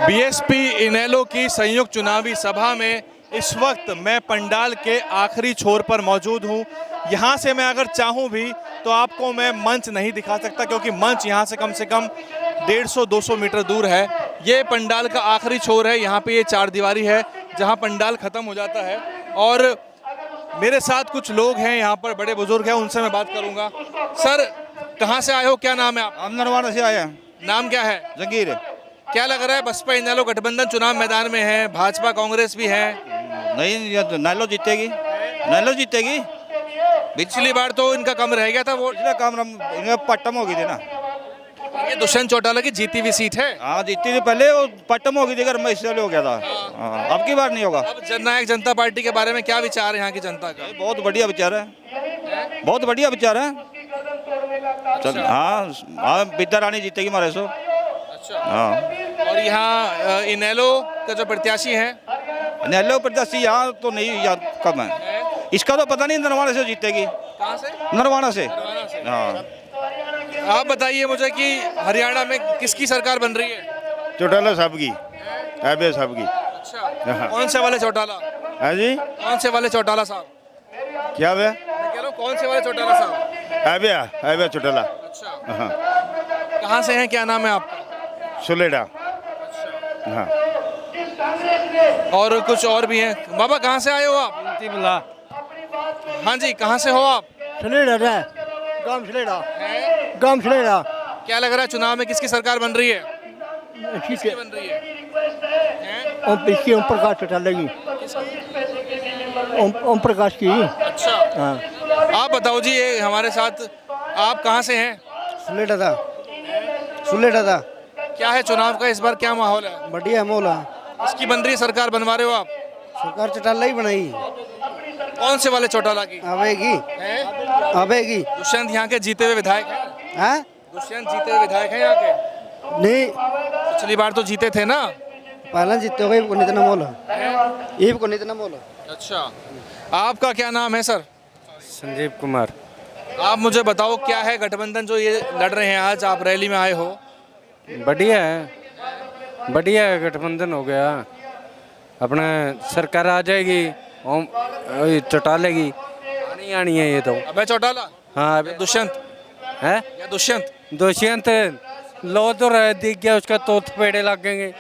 BSP इनेलो की संयुक्त चुनावी सभा में इस वक्त मैं पंडाल के आखिरी छोर पर मौजूद हूं। यहां से मैं अगर चाहूं भी तो आपको मैं मंच नहीं दिखा सकता, क्योंकि मंच यहां से कम 150-200 मीटर दूर है। ये पंडाल का आखिरी छोर है। यहाँ पे ये चार दीवारी है जहां पंडाल खत्म हो जाता है। और मेरे साथ कुछ लोग हैं, यहाँ पर बड़े बुजुर्ग हैं, उनसे मैं बात करूंगा। सर, कहाँ से आए हो, क्या नाम है आप? हम नरवाना से आए हैं। नाम क्या है? जंगीर। क्या लग रहा है, बसपा इनेलो गठबंधन चुनाव मैदान में है, भाजपा कांग्रेस भी है। नहीं, ये तो नैलो जीतेगी, नैलो जीतेगी। पिछली बार तो इनका कम रह गया था वोट। पिछला काम इनका पट्टम हो गई थी ना। ये दुष्यंत चौटाला की जीती हुई सीट है। हाँ, जीती थी पहले, वो पट्टम हो गई थी, घर में इसलिए हो गया था। हाँ, अब की बार नहीं होगा। अब जननायक जनता पार्टी के बारे में क्या विचार है यहाँ की जनता का? बहुत बढ़िया विचार है, बहुत बढ़िया विचार है। हाँ हाँ, विद्या रानी जीतेगी हमारे सो। अच्छा। हाँ, और यहाँ इनेलो का जो प्रत्याशी है, नैलो प्रत्याशी यहाँ तो नहीं, याद कम है। इसका तो पता नहीं, नरवाना से जीतेगी। कहाँ से? नरवाना से। नरवाना से। हाँ, आप बताइए मुझे कि हरियाणा में किसकी सरकार बन रही है? चौटाला साहब की, ऐबे साहब की। अच्छा, कौन से वाले चौटाला? है जी, कौन से वाले चौटाला साहब? क्या वे? मैं कह रहा हूँ कौन से वाले चौटाला साहब? ऐबे चौटाला। अच्छा, हाँ, कहाँ से हैं, क्या नाम है आपका? सुलेडा। हाँ, और कुछ और भी हैं। बाबा, कहाँ से आए हो आप? हाँ जी, कहाँ से हो आप? सलेड़ा है, गांव सलेड़ा, गांव सलेड़ा। क्या लग रहा है, चुनाव में किसकी सरकार बन रही है? किसकी बन रही है? इसकी ओम प्रकाश चौटाला की, ओम प्रकाश की। अच्छा, हाँ, आप बताओ जी, ये हमारे साथ, आप कहाँ से हैं? सलेड़ा था, सलेड़ा था। क्या है चुनाव का इस बार, क्या माहौल है? बढ़िया मोल है। किसकी बन रही है सरकार, बनवा रहे हो आप? सरकार चौटाला ही बनाई, कौन से वाले चौटाला की? आवेगी, हैं? आवेगी। दुष्यंत यहाँ के जीते हुए विधायक हैं? हाँ, दुष्यंत जीते हुए विधायक हैं यहाँ के? नहीं, पिछली बार तो जीते थे ना। पहला जीते हो को इतना मोल है, ये को इतना मोल है। अच्छा, आपका क्या नाम है सर? संजीव कुमार। आप मुझे बताओ, क्या है गठबंधन जो ये लड़ रहे हैं, आज आप रैली में आए हो? बढ़िया है, बढ़िया है, गठबंधन हो गया अपना, सरकार आ जाएगी। ओम चौटाले की आनी आनी है ये तो। अबे चौटाला? हाँ, अबे दुष्यंत है, या दुष्यंत? दुष्यंत लो तो रह दिख गया, उसका तोत पेड़े लगेंगे।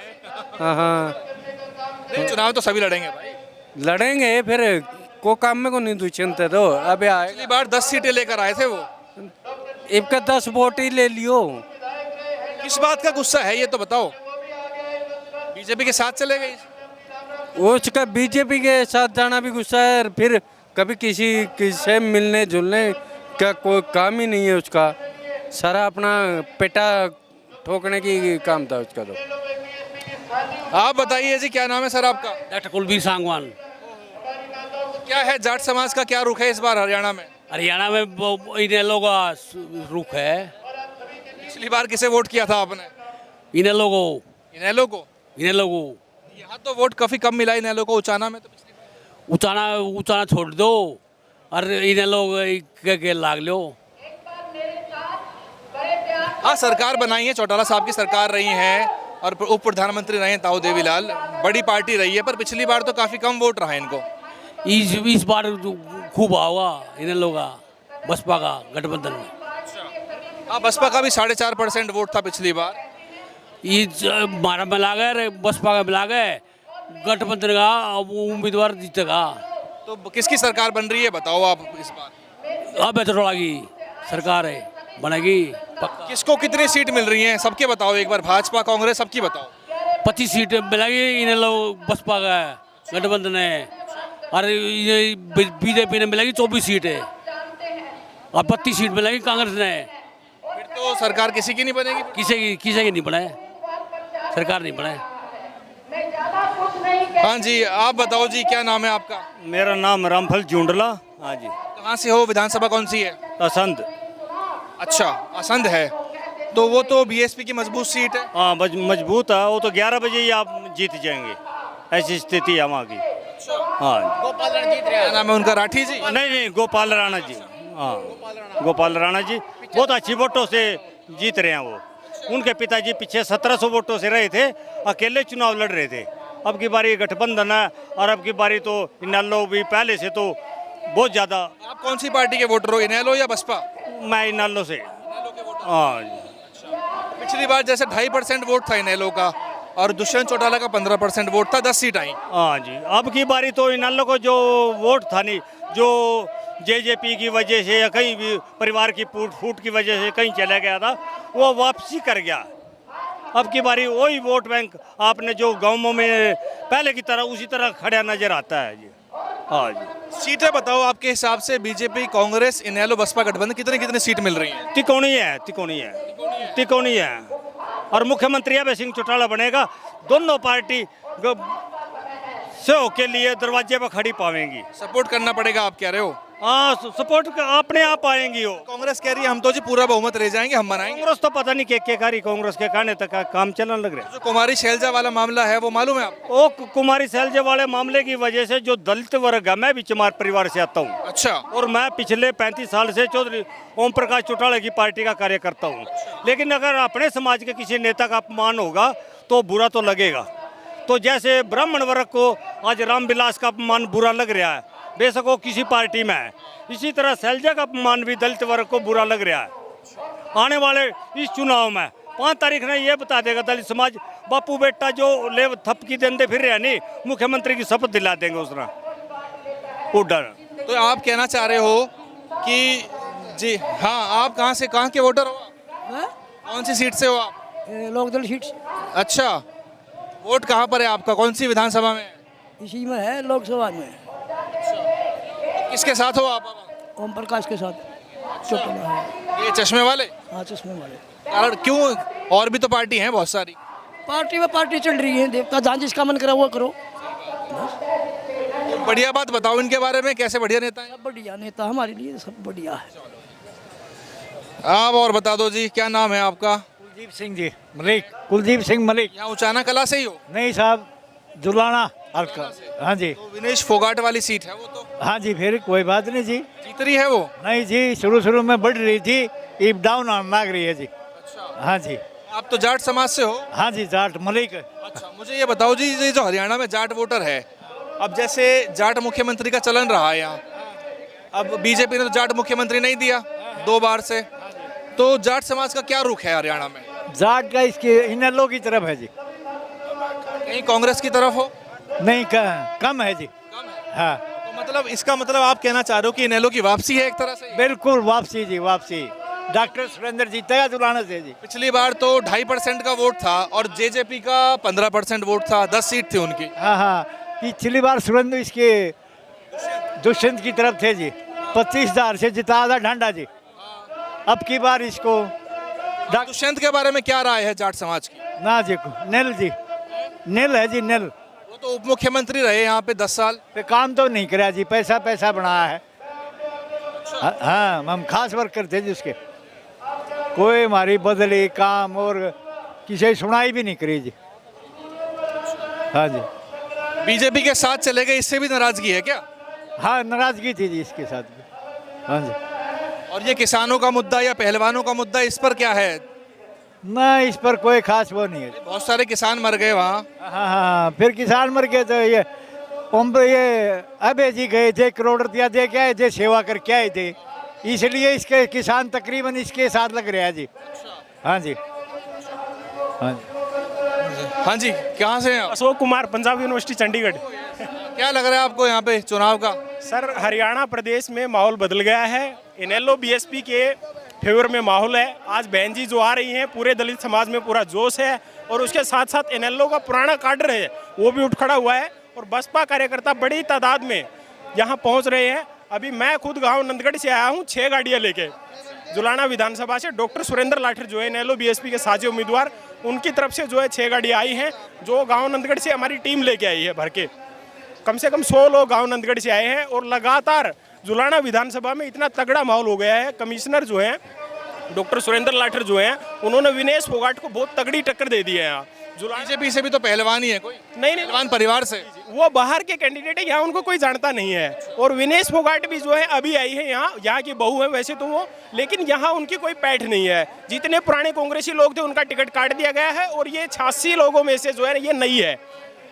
हाँ हाँ, नहीं, चुनाव तो सभी लड़ेंगे भाई। लड़ेंगे फिर, को काम में को नहीं दुष्यंत है तो अबे आएगा। पिछली बार 10 सीटें लेकर आए थे वो। इनका 10 वोट ही ले लियो। किस बात का गुस्सा है ये तो बताओ? बीजेपी के साथ चले गए? उसका बीजेपी के साथ जाना भी गुस्सा है, फिर कभी किसी से मिलने जुलने का कोई काम ही नहीं है उसका, सारा अपना पेटा ठोकने की काम था उसका तो। आप बताइए जी, क्या नाम है सर आपका? डॉक्टर कुलबीर सांगवान। क्या है, जाट समाज का क्या रुख है इस बार हरियाणा में? हरियाणा में इनेलो का रुख है। पिछली बार किसे वोट किया था आपने? इनेलो को, इनेलो को? इनेलो को यहाँ तो वोट काफी कम मिला इनेलो को, उचाना में तो पिछली बार। उचाना छोड़ दो और इनेलो के लाग लो। हाँ, सरकार बनाई है, चौटाला साहब की सरकार रही है और उप प्रधानमंत्री रहे हैं ताऊ देवीलाल, बड़ी पार्टी रही है, पर पिछली बार तो काफी कम वोट रहा है इनको। इस बार खूब आवा इनेलो का, बसपा का गठबंधन में। हाँ, बसपा का भी 4.5% वोट था पिछली बार। मारा मिला गए, बसपा का मिला गए, गठबंधन का अब उम्मीदवार जीतेगा। तो किसकी सरकार बन रही है बताओ आप इस बार? अब चौटाला की सरकार है, बनेगी पक्का। किसको कितनी सीट मिल रही है, सबके बताओ एक बार, भाजपा कांग्रेस सबकी बताओ। 25 सीट मिलेगी इनेलो बसपा का गठबंधन है, और ये बीजेपी ने मिलेगी 24 सीट है, और 32 सीट मिलेगी कांग्रेस ने। फिर तो सरकार किसी की नहीं बनेगी। किसी की नहीं बने, सरकार नहीं बने। हाँ जी, आप बताओ जी, क्या नाम है आपका? मेरा नाम रामफल जूंडला। हाँ जी, कहाँ से हो, विधानसभा कौन सी है? असंध। अच्छा, असंध है, तो वो तो बीएसपी की मजबूत सीट है। हाँ, मजबूत है वो तो, 11 बजे ही आप जीत जाएंगे, ऐसी स्थिति है वहाँ की। हाँ, क्या नाम है उनका? राठी जी? नहीं नहीं, गोपाल राणा जी। हाँ, गोपाल राणा जी बहुत अच्छी वोटों से जीत रहे हैं वो। उनके पिताजी पीछे 1700 वोटों से रहे थे, अकेले चुनाव लड़ रहे थे। अब की बारी गठबंधन है और अब की बारी तो इनेलो भी पहले से तो बहुत ज़्यादा। आप कौन सी पार्टी के वोटर हो, इनेलो या बसपा? मैं इनेलो से। हाँ जी। पिछली बार जैसे 2.5% वोट था इनेलो का और दुष्यंत चौटाला का 15% वोट था, 10 सीट आई। हाँ जी, अब की बारी तो इनेलो को जो वोट था नहीं, जो जेजेपी की वजह से या कहीं भी परिवार की फूट की वजह से कहीं चला गया था, वो वापसी कर गया। अब की बारी वही वोट बैंक आपने जो गाँवों में पहले की तरह उसी तरह खड़ा नजर आता है जी। हाँ जी। सीटें बताओ आपके हिसाब से, बीजेपी, कांग्रेस, इनेलो, बसपा गठबंधन कितनी कितनी सीट मिल रही है? तिकोनी है और मुख्यमंत्री अभय सिंह चौटाला बनेगा। दोनों पार्टी सहयोग के लिए दरवाजे पर खड़ी पावेंगी। सपोर्ट करना पड़ेगा आप कह रहे हो? हाँ, सपोर्ट अपने आप आएंगी वो। कांग्रेस कह रही है हम तो जी पूरा बहुमत ले जाएंगे, हम बनाएंगे। कांग्रेस तो पता नहीं के कारी कांग्रेस के कहने तक काम चलने लग रहा है। जो कुमारी शैलजा वाला मामला है वो मालूम है आपको? वो कुमारी शैलजा वाले मामले की वजह से जो दलित वर्ग है, मैं भी चमार परिवार से आता हूँ। अच्छा। और मैं पिछले 35 साल से चौधरी ओम प्रकाश चौटाला की पार्टी का कार्यकर्ता हूँ। लेकिन अगर अपने समाज के किसी नेता का अपमान होगा तो बुरा तो लगेगा। तो जैसे ब्राह्मण वर्ग को आज रामविलास का अपमान बुरा लग रहा है, बेशक वो किसी पार्टी में है, इसी तरह शैलजा का अपमान भी दलित वर्ग को बुरा लग रहा है। आने वाले इस चुनाव में 5 तारीख ने ये बता देगा दलित समाज, बापू बेटा जो ले थपकी देंदे फिर रहे नहीं, मुख्यमंत्री की शपथ दिला देंगे उस तरह उड़न। तो आप कहना चाह रहे हो कि जी हाँ, आप कहाँ के वोटर हो? कौन सी सीट से हो आप? लोकदल सीट अच्छा, वोट कहाँ पर है आपका, कौन सी विधानसभा में? इसी में है, लोकसभा में। किसके साथ हो आप? ओम प्रकाश के साथ चौटाला है। ये चश्मे वाले? हाँ, चश्मे वाले। कारण क्यों? और भी तो पार्टी हैं बहुत सारी। पार्टी में पार्टी चल रही है, देवता जहाँ जिसका मन करा वो करो। तो बढ़िया बात बताओ इनके बारे में, कैसे बढ़िया नेता हैं? सब बढ़िया नेता हमारे लिए, सब बढ़िया है। आप और बता दो जी, क्या नाम है आपका? कुलदीप सिंह जी मलिक। कुलदीप सिंह मलिक। यहाँ उचाना कला से ही हो? नहीं साहब, जुलाना हल्का। हाँ जी। तो विनेश फोगाट वाली सीट है वो तो? हाँ जी, फिर कोई बात नहीं जी। जीत रही है वो? नहीं जी, शुरू में बढ़ रही थी, अब डाउन लग रही है जी। हाँ जी। आप तो जाट समाज से हो? हाँ जी, जाट मलिक। अच्छा, मुझे ये बताओ जी, ये जो हरियाणा में जाट वोटर है, अब जैसे जाट मुख्यमंत्री का चलन रहा है यहाँ, अब बीजेपी ने तो जाट मुख्यमंत्री नहीं दिया 2 बार से, तो जाट समाज का क्या रुख है हरियाणा में? जाट का इसके इनेलो की तरफ है जी। कहीं कांग्रेस की तरफ हो? नहीं, कम है जी। हाँ, तो मतलब इसका मतलब आप कहना चाह रहे हो कि इनेलो की वापसी है एक तरह से? बिल्कुल वापसी जी, वापसी। डॉक्टर सुरेंद्र जीतेगा जुलाना से जी। पिछली बार तो 2.5% का वोट था और जेजेपी का 15% वोट था, 10 सीट थी उनकी। हाँ हाँ, पिछली बार सुरेंद्र इसके दुष्यंत की तरफ थे जी, 25,000 से जिता था ढांडा जी। अब की बार इसको दुष्यंत के बारे में क्या राय है जाट समाज की? ना जी, नेल जी, नेल है जी, नेल। वो तो उप मुख्यमंत्री रहे यहाँ पे 10 साल। पे काम तो नहीं कराया जी, पैसा बनाया है। हाँ, हम खास वर्कर थे जिसके, कोई हमारी बदली काम और किसी सुनाई भी नहीं करी जी। हाँ जी। बीजेपी के साथ चले गए, इससे भी नाराजगी है क्या? हाँ, नाराजगी थी जी इसके साथ भी। हाँ जी। और ये किसानों का मुद्दा या पहलवानों का मुद्दा, इस पर क्या है? ना, इस पर कोई खास वो नहीं है। बहुत सारे किसान मर गए वहाँ। हाँ हाँ, फिर किसान मर गए तो ये अबे जी गए थे, करोड़ रुपया दे के आए थे, सेवा करके आए थे, इसलिए इसके किसान तकरीबन इसके साथ लग रहे हैं जी। हाँ जी। हाँ जी। हाँ जी, कहाँ से हैं आप? अशोक कुमार, पंजाब यूनिवर्सिटी चंडीगढ़। क्या लग रहा है आपको यहाँ पे चुनाव का? सर, हरियाणा प्रदेश में माहौल बदल गया है। इनेलो बीएसपी के फेवर में माहौल है। आज बहन जी जो आ रही हैं, पूरे दलित समाज में पूरा जोश है और उसके साथ साथ इनेलो का पुराना काडर है वो भी उठ खड़ा हुआ है और बसपा कार्यकर्ता बड़ी तादाद में यहाँ पहुँच रहे हैं। अभी मैं खुद गाँव नंदगढ़ से आया हूँ 6 गाड़ियाँ लेके। जुलाना विधानसभा से डॉक्टर सुरेंद्र लाठर जो है इनेलो बीएसपी के साझे उम्मीदवार, उनकी तरफ से जो है 6 गाड़ियाँ आई हैं, जो गाँव नंदगढ़ से हमारी टीम लेके आई है भर के। कम से कम 100 लोग गाँव नंदगढ़ से आए हैं और लगातार जुलाना विधानसभा में इतना तगड़ा माहौल हो गया है। कमिश्नर जो हैं डॉक्टर सुरेंद्र लाठर जो हैं, उन्होंने विनेश फोगाट को बहुत तगड़ी टक्कर दे दी है यहाँ। बीजेपी से भी तो पहलवान ही है कोई? नहीं, पहलवान परिवार से? वो बाहर के कैंडिडेट है, यहाँ उनको कोई जानता नहीं है। और विनेश फोगाट भी जो है अभी आई है, यहाँ की बहू है वैसे तो वो, लेकिन यहाँ उनकी कोई पैठ नहीं है। जितने पुराने कांग्रेसी लोग थे उनका टिकट काट दिया गया है, और ये 86 लोगों में से जो है ये नई है,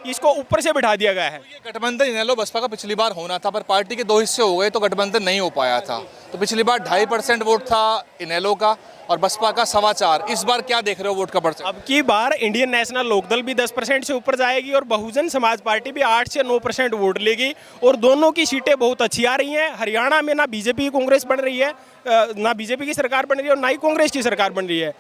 इसको ऊपर से बिठा दिया गया है। ये गठबंधन इनेलो बसपा का पिछली बार होना था, पर पार्टी के 2 हिस्से हो गए तो गठबंधन नहीं हो पाया था। तो पिछली बार 2.5% वोट था इनेलो का और बसपा का 4.25। इस बार क्या देख रहे हो वोट का परसेंट? अब की बार इंडियन नेशनल लोकदल भी 10% से ऊपर जाएगी और बहुजन समाज पार्टी भी 8 से 9% वोट लेगी, और दोनों की सीटें बहुत अच्छी आ रही हैं। हरियाणा में ना बीजेपी की कांग्रेस बन रही है, ना बीजेपी की सरकार बन रही है और ना ही कांग्रेस की सरकार बन रही है।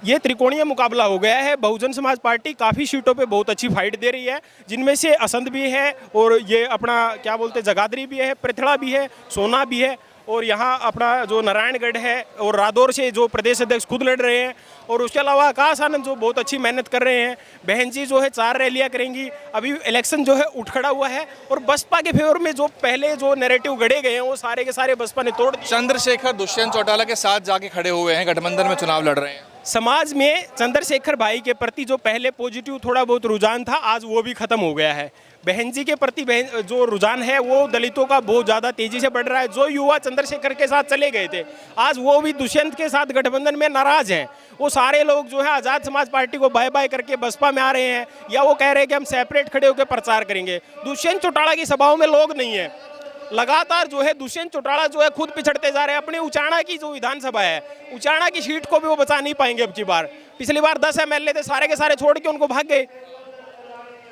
ये त्रिकोणीय मुकाबला हो गया है। बहुजन समाज पार्टी काफ़ी सीटों पे बहुत अच्छी फाइट दे रही है, जिनमें से असंध भी है, और ये अपना क्या बोलते हैं जगाधरी भी है, पृथड़ा भी है, सोना भी है, और यहाँ अपना जो नारायणगढ़ है, और रादौर से जो प्रदेश अध्यक्ष खुद लड़ रहे हैं, और उसके अलावा आकाश आनंद जो बहुत अच्छी मेहनत कर रहे हैं। बहन जी जो है 4 रैलियाँ करेंगी। अभी इलेक्शन जो है उठ खड़ा हुआ है, और बसपा के फेवर में जो पहले जो नैरेटिव गढ़े गए हैं वो सारे के सारे बसपा ने तोड़ दिए। चंद्रशेखर दुष्यंत चौटाला के साथ जाके खड़े हुए हैं, गठबंधन में चुनाव लड़ रहे हैं। समाज में चंद्रशेखर भाई के प्रति जो पहले पॉजिटिव थोड़ा बहुत रुझान था, आज वो भी खत्म हो गया है। बहन जी के प्रति जो रुझान है वो दलितों का बहुत ज़्यादा तेजी से बढ़ रहा है। जो युवा चंद्रशेखर के साथ चले गए थे, आज वो भी दुष्यंत के साथ गठबंधन में नाराज हैं। वो सारे लोग जो है आज़ाद समाज पार्टी को बाय बाय करके बसपा में आ रहे हैं, या वो कह रहे हैं कि हम सेपरेट खड़े होकर प्रचार करेंगे। दुष्यंत चौटाला की सभाओं में लोग नहीं है। लगातार जो है दुष्यंत चौटाला जो है खुद पिछड़ते जा रहे हैं। अपने उचाना की जो विधानसभा है, उचाना की सीट को भी वो बचा नहीं पाएंगे अब की बार। पिछली बार 10 MLA थे, सारे के सारे छोड़ के उनको भाग गए।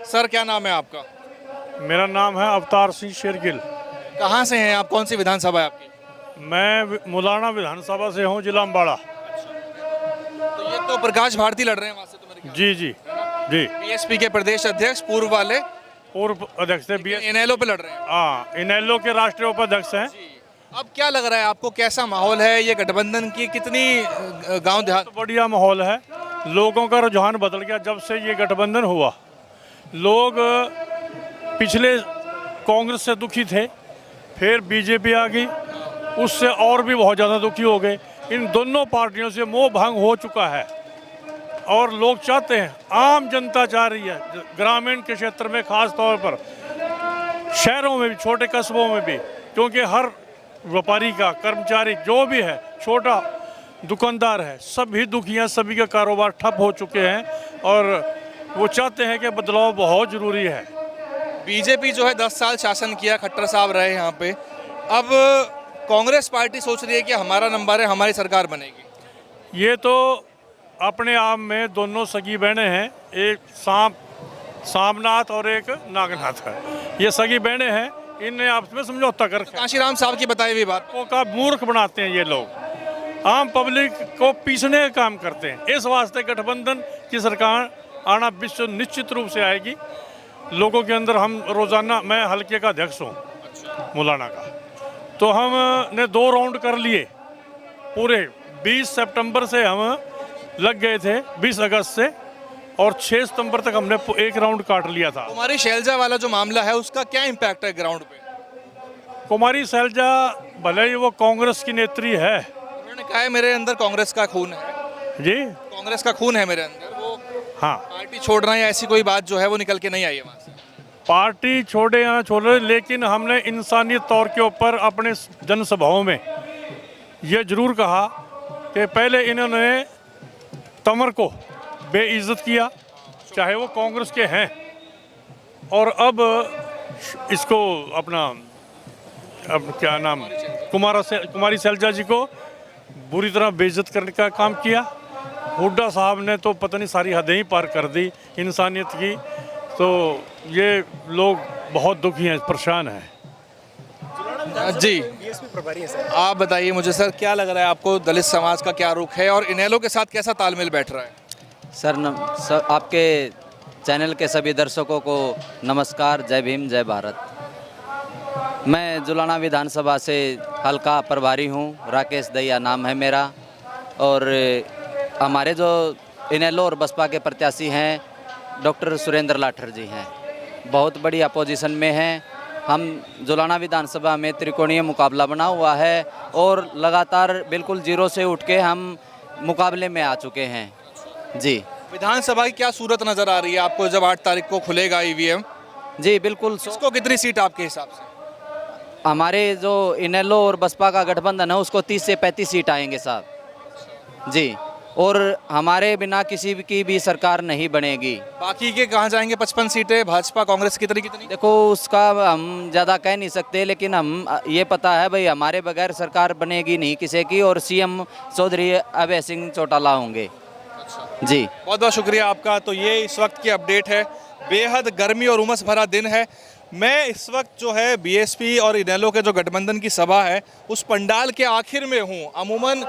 सर क्या नाम है आपका? मेरा नाम है अवतार सिंह शेरगिल। कहाँ से हैं आप? कौन सी विधानसभा है आपकी? मैं मुलाना विधानसभा से हूँ, जिला अम्बाड़ा। तो ये तो प्रकाश भारती लड़ रहे हैं वहाँ से, तो मेरे ख्याल जी जी जी। बीएसपी के प्रदेश अध्यक्ष पूर्व वाले पूर्व अध्यक्ष है, इनेलो पे लड़ रहे हैं। हाँ, इनेलो के राष्ट्रीय उपाध्यक्ष हैं। अब क्या लग रहा है आपको, कैसा माहौल है ये गठबंधन की? कितनी गांव देहात? तो बढ़िया माहौल है। लोगों का रुझान बदल गया जब से ये गठबंधन हुआ। लोग पिछले कांग्रेस से दुखी थे, फिर बीजेपी आ गई, उससे और भी बहुत ज़्यादा दुखी हो गए। इन दोनों पार्टियों से मोह भंग हो चुका है, और लोग चाहते हैं, आम जनता चाह रही है, ग्रामीण के क्षेत्र में खास तौर पर, शहरों में भी, छोटे कस्बों में भी, क्योंकि हर व्यापारी का, कर्मचारी जो भी है, छोटा दुकानदार है, सभी दुखी हैं, सभी के कारोबार ठप हो चुके हैं, और वो चाहते हैं कि बदलाव बहुत ज़रूरी है। बीजेपी जो है 10 साल शासन किया, खट्टर साहब रहे यहाँ पे। अब कांग्रेस पार्टी सोच रही है कि हमारा नंबर है, हमारी सरकार बनेगी। ये तो अपने आप में दोनों सगी बहनें हैं, एक सांबनाथ और एक नागनाथ है। ये सगी बहनें हैं, इनने आपस में समझौता कर कांशीराम साहब की बताई हुई बात का मूर्ख बनाते हैं ये लोग, आम पब्लिक को पीसने का काम करते हैं। इस वास्ते गठबंधन की सरकार आना विश्व निश्चित रूप से आएगी। लोगों के अंदर, हम रोजाना, मैं हल्के का अध्यक्ष हूँ मुलाना का, तो हमने 2 राउंड कर लिए पूरे। 20 सितंबर से हम लग गए थे, 20 अगस्त से, और 6 सितंबर तक हमने 1 राउंड काट लिया था। कुमारी शैलजा वाला जो मामला है उसका क्या इम्पैक्ट है ग्राउंड पे? कुमारी शैलजा भले ही वो कांग्रेस की नेत्री है, उन्होंने कहा है मेरे अंदर कांग्रेस का खून है। जी, कांग्रेस का खून है मेरे अंदर। वो हाँ, पार्टी छोड़ना या ऐसी कोई बात जो है वो निकल के नहीं आई है वहाँ से। पार्टी छोड़े या ना छोड़े, लेकिन हमने इंसानियत तौर के ऊपर अपने जनसभाओं में ये जरूर कहा कि पहले इन्होंने तंवर को बेइज्जत किया, चाहे वो कांग्रेस के हैं, और अब इसको अपना, अब क्या नाम, कुमारी शैलजा जी को बुरी तरह बेइज्जत करने का काम किया। हुड्डा साहब ने तो पता नहीं सारी हदें ही पार कर दी इंसानियत की। तो ये लोग बहुत दुखी हैं, परेशान हैं। जी, आप बताइए मुझे सर, क्या लग रहा है आपको, दलित समाज का क्या रुख है और इनेलो के साथ कैसा तालमेल बैठ रहा है? सर आपके चैनल के सभी दर्शकों को नमस्कार, जय भीम, जय भारत। मैं जुलाना विधानसभा से हल्का प्रभारी हूँ, राकेश दहिया नाम है मेरा, और हमारे जो इनेलो और बसपा के प्रत्याशी हैं डॉक्टर सुरेंद्र लाठर जी हैं, बहुत बड़ी अपोजिशन में हैं। हम जुलाना विधानसभा में त्रिकोणीय मुकाबला बना हुआ है, और लगातार बिल्कुल 0 से उठ के हम मुकाबले में आ चुके हैं। जी, विधानसभा की क्या सूरत नज़र आ रही है आपको जब 8 तारीख को खुलेगा ईवीएम? जी बिल्कुल। इसको कितनी सीट आपके हिसाब से? हमारे जो इनेलो और बसपा का गठबंधन है उसको 30 से 35 सीट आएंगे साहब जी, और हमारे बिना किसी की भी सरकार नहीं बनेगी। बाकी के कहाँ जाएंगे? 55 सीटें भाजपा कांग्रेस कितनी कितनी? देखो उसका हम ज़्यादा कह नहीं सकते, लेकिन हम ये पता है भाई हमारे बगैर सरकार बनेगी नहीं किसी की, और सीएम चौधरी अभय सिंह चौटाला होंगे जी। बहुत बहुत शुक्रिया आपका। तो ये इस वक्त की अपडेट है। बेहद गर्मी और उमस भरा दिन है। मैं इस वक्त जो है बीएसपी और इनेलो के जो गठबंधन की सभा है उस पंडाल के आखिर में हूँ। अमूमन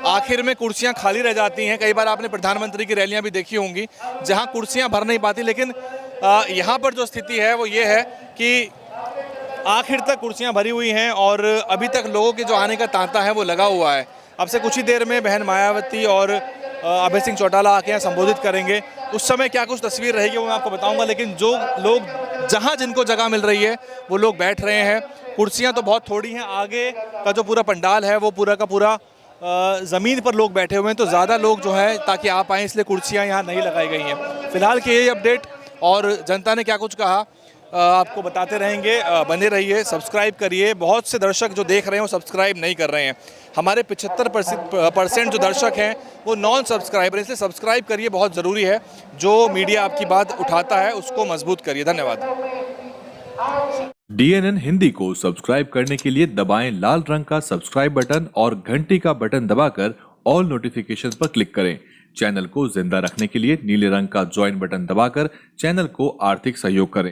आखिर में कुर्सियां खाली रह जाती हैं। कई बार आपने प्रधानमंत्री की रैलियां भी देखी होंगी जहां कुर्सियां भर नहीं पाती, लेकिन यहां पर जो स्थिति है वो ये है कि आखिर तक कुर्सियां भरी हुई हैं और अभी तक लोगों के जो आने का तांता है वो लगा हुआ है। अब से कुछ ही देर में बहन मायावती और अभय सिंह चौटाला आके यहाँ संबोधित करेंगे। उस समय क्या कुछ तस्वीर रहेगी वो मैं आपको बताऊंगा, लेकिन जो लोग जहाँ जिनको जगह मिल रही है वो लोग बैठ रहे हैं। कुर्सियाँ तो बहुत थोड़ी हैं। आगे का जो पूरा पंडाल है वो पूरा का पूरा ज़मीन पर लोग बैठे हुए हैं, तो ज़्यादा लोग जो है ताकि आ पाएँ इसलिए कुर्सियाँ यहाँ नहीं लगाई गई हैं। फिलहाल की यही अपडेट, और जनता ने क्या कुछ कहा आपको बताते रहेंगे। बने रहिए, सब्सक्राइब करिए। बहुत से दर्शक जो देख रहे हैं वो सब्सक्राइब नहीं कर रहे हैं। हमारे 75% जो दर्शक हैं वो नॉन सब्सक्राइबर, इसलिए सब्सक्राइब करिए, बहुत ज़रूरी है। जो मीडिया आपकी बात उठाता है उसको मजबूत करिए। धन्यवाद। DNN हिंदी को सब्सक्राइब करने के लिए दबाएं लाल रंग का सब्सक्राइब बटन और घंटी का बटन दबाकर ऑल नोटिफिकेशन पर क्लिक करें। चैनल को जिंदा रखने के लिए नीले रंग का ज्वाइन बटन दबाकर चैनल को आर्थिक सहयोग करें।